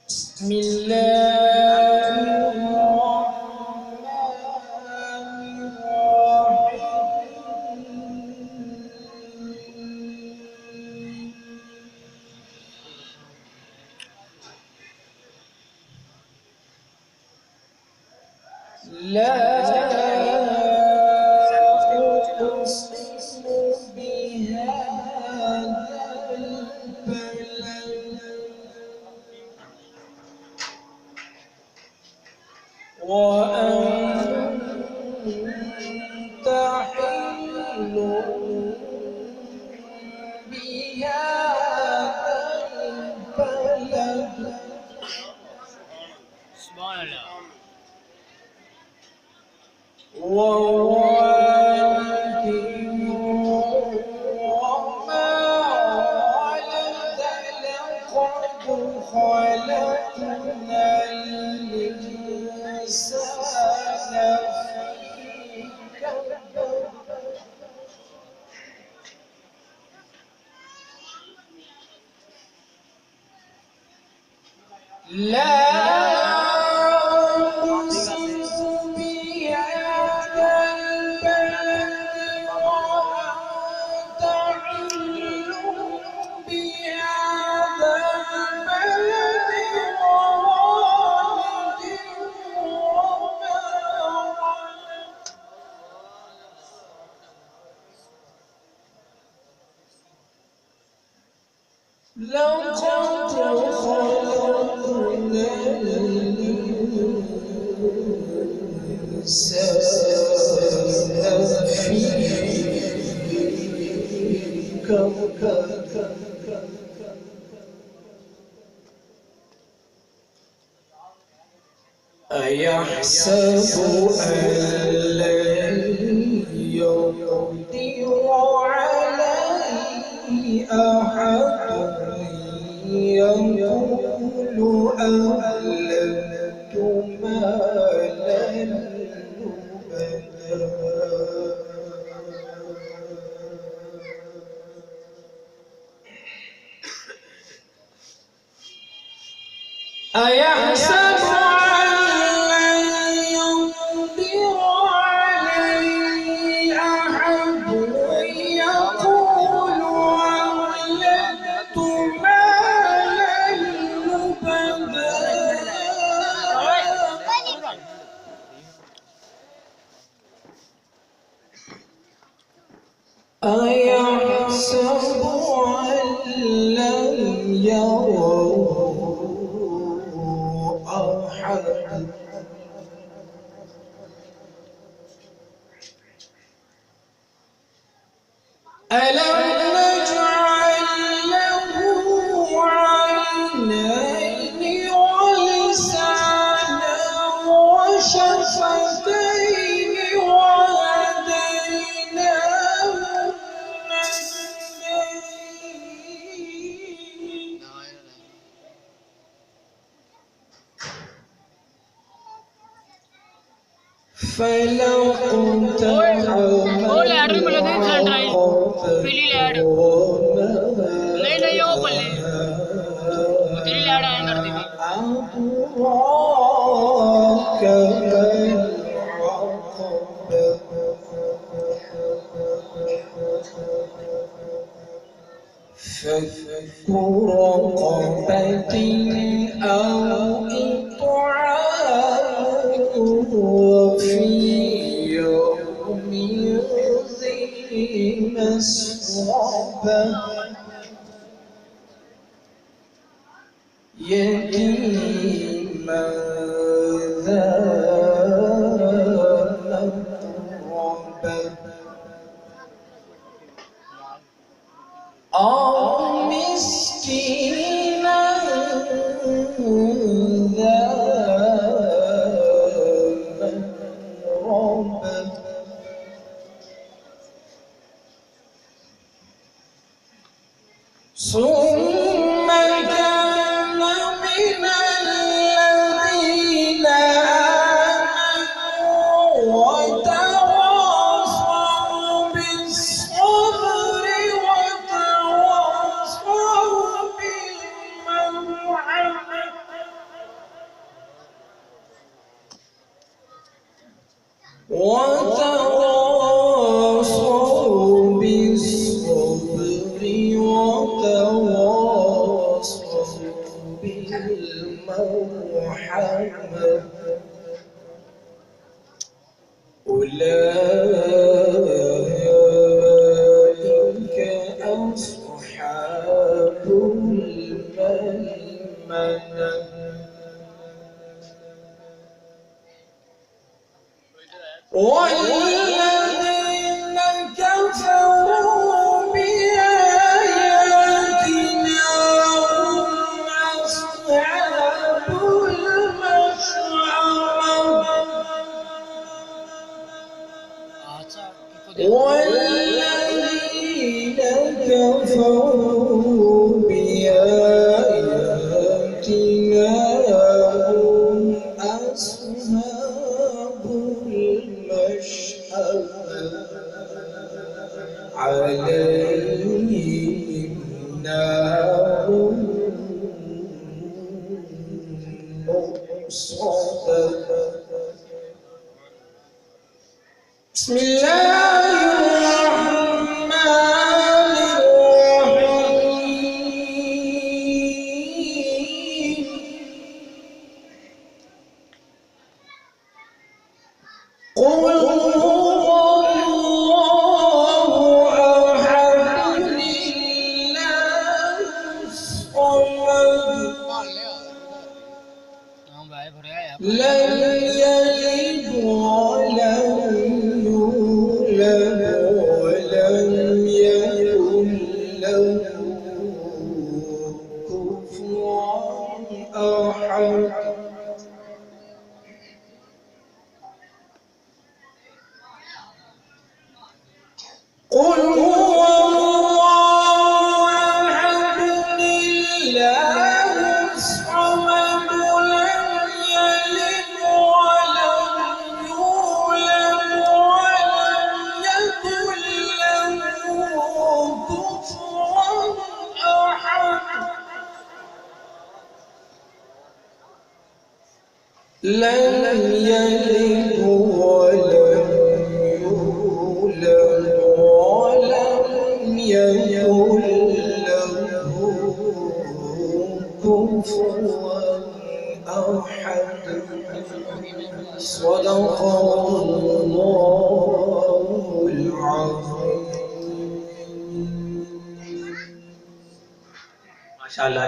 بسم الله الرحمن الرحيم. لا أقسم بهذا البلد وأنت حل بهذا البلد سبحان الله ووالد وما ولد لقد خلقنا الإنسان في كبد لا أقسم بهذا البلد وأنت حل بهذا البلد ووالد وما ولد لقد خلقنا الإنسان في كبد أيحسب أن لن يقدر عليه أحد يقول أهلكت مالا لبدا أيحسب أن لن يقدر عليه أحد يقول أهلكت مالا لبدا أيحسب أن لم يره أحد ألم نجعل له عينين ولسانا وشفتين وهديناه النجدين فلقد أدراك ما العقبة فك رقبة أو إطعام في يوم ذي مسغبة يتيما ذا مقربة أو مسكينا ذا متربة ثم كان من الذين آمنوا وتواصوا بالصبر وتواصوا كفروا بآياتنا هم أصحاب المشأمة عليهم نار مؤصدة. بسم الله الرحمن الرحيم. قل هو الله أحد الله الصمد لم يلد ولم يولد ولم يكن له كفوا أحد. قل هو الله أحد الله الصمد لم يلد ولم يولد ولم يكن له كفوا أحد. لم يلد ولم يولد ولم يكن له كفوا أحد. صدق الله العظيم. ما شاء الله.